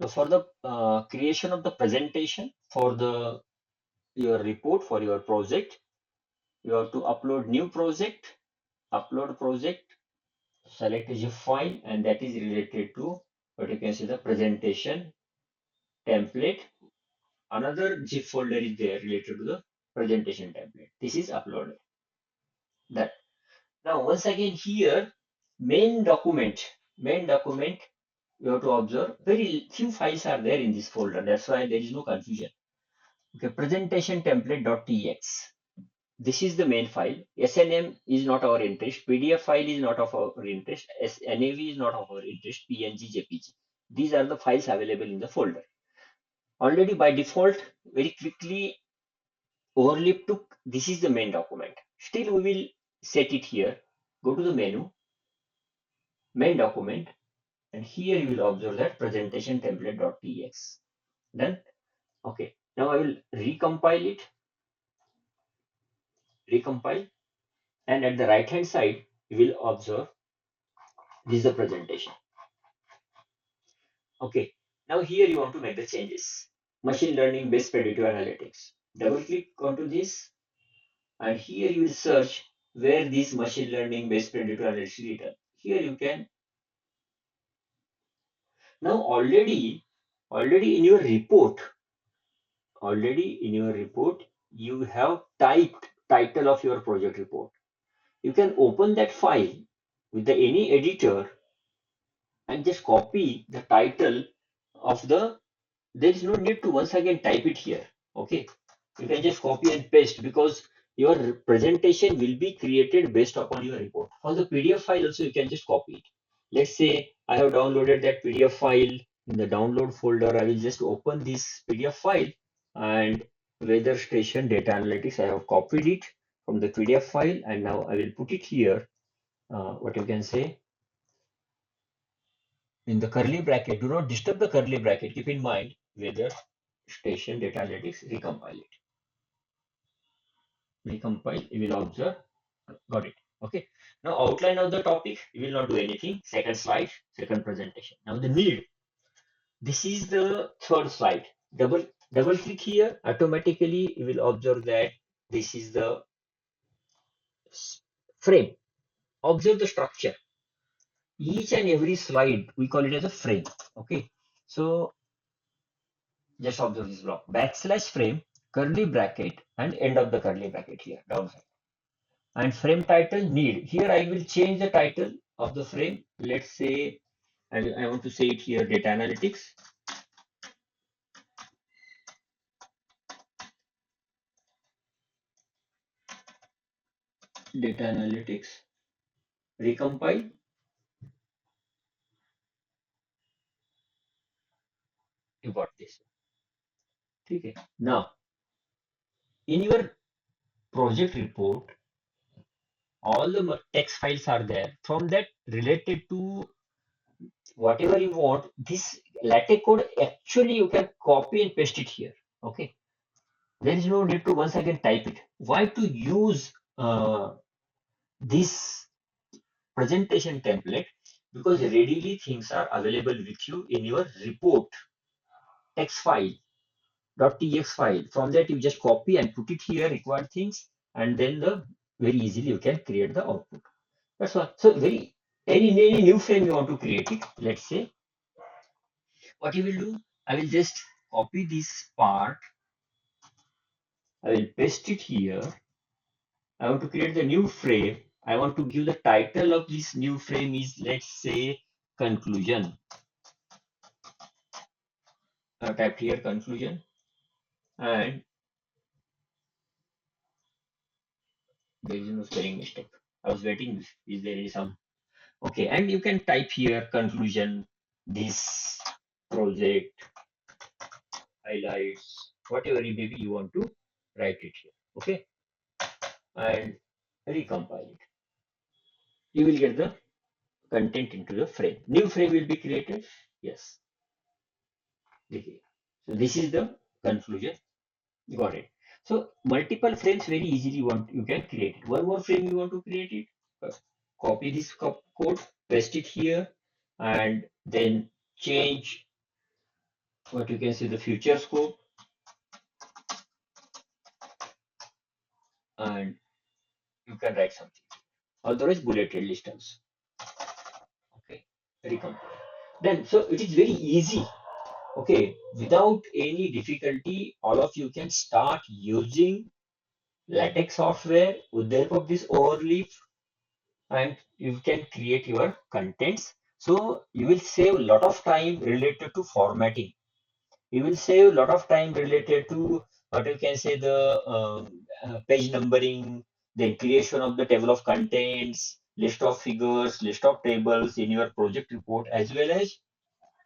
So for the creation of the presentation for your report for your project, you have to upload new project, upload project, select a zip file, and that is related to what you can see the presentation template. Another zip folder is there related to the presentation template. This is uploaded. That now once again here main document you have to observe very few files are there in this folder. That's why there is no confusion. Okay, presentation template.tx. This is the main file. SNM is not our interest. PDF file is not of our interest. NAV is not of our interest. PNG, JPG. These are the files available in the folder. Already by default, very quickly, Overleaf took this is the main document. Still, we will set it here. Go to the menu, main document, and here you will observe that presentation template.tx. Done. Okay. Now I will recompile it. Recompile, and at the right hand side, you will observe this is the presentation. Okay, now here you want to make the changes. Machine learning based predictive analytics. Double click onto this, and here you will search where this machine learning based predictive analytics is written. Here you can now already in your report you have typed title of your project report. You can open that file with the any editor and just copy the title of there is no need to once again type it here. Okay, you can just copy and paste because your presentation will be created based upon your report. For the PDF file also you can just copy it. Let's say I have downloaded that PDF file. In the download folder I will just open this PDF file, and weather station data analytics I have copied it from the PDF file, and now I will put it here. What you can say in the curly bracket, do not disturb the curly bracket. Keep in mind weather station data analytics, recompile it. Recompile, you will observe, got it. Okay. Now outline of the topic, you will not do anything. Second slide, second presentation. Now the need. This is the third slide. Double click here. Automatically, you will observe that this is the frame. Observe the structure. Each and every slide, we call it as a frame. Okay. So just observe this block. Backslash frame, curly bracket, and end of the curly bracket here, downside. And frame title need. Here I will change the title of the frame. Let's say I want to say it here data analytics. Data analytics. Recompile. You got this. Okay. Now in your project report, all the text files are there. From that related to whatever you want, this LaTeX code actually you can copy and paste it here. Okay. There is no need to once again type it. Why to use this presentation template? Because readily things are available with you in your report text file .tx file. From that you just copy and put it here required things, and then the very easily you can create the output. That's all. So very any new frame you want to create it. Let's say what you will do. I will just copy this part. I will paste it here. I want to create the new frame. I want to give the title of this new frame is, let's say, conclusion. I typed here conclusion, and there is no spelling mistake. I was waiting if there is some. Okay, and you can type here conclusion, this project, highlights, whatever maybe you want to write it here. Okay, and recompile it. You will get the content into the frame. New frame will be created. Yes. Okay. So this is the conclusion. Got it. So multiple frames very easily you can create it. One more frame you want to create it. Copy this code, paste it here, and then change what you can see the future scope, and you can write something. Otherwise, bulleted list also. Okay, very complete. Then, so it is very easy. Okay, without any difficulty, all of you can start using LaTeX software with the help of this Overleaf, and you can create your contents. So you will save a lot of time related to formatting. You will save a lot of time related to what you can say the page numbering, then creation of the table of contents, list of figures, list of tables in your project report, as well as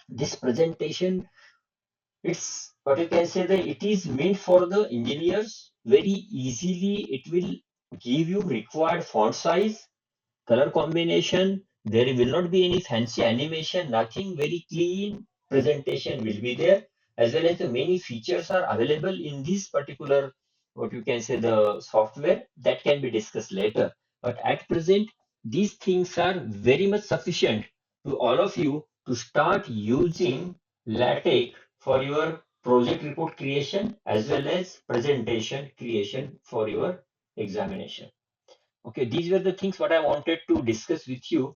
this presentation. It's what you can say that it is meant for the engineers very easily. It will give you required font size, color combination. There will not be any fancy animation, nothing, very clean presentation will be there, as well as the many features are available in this particular, what you can say, the software that can be discussed later. But at present, these things are very much sufficient to all of you to start using LaTeX for your project report creation as well as presentation creation for your examination. Okay, these were the things what I wanted to discuss with you.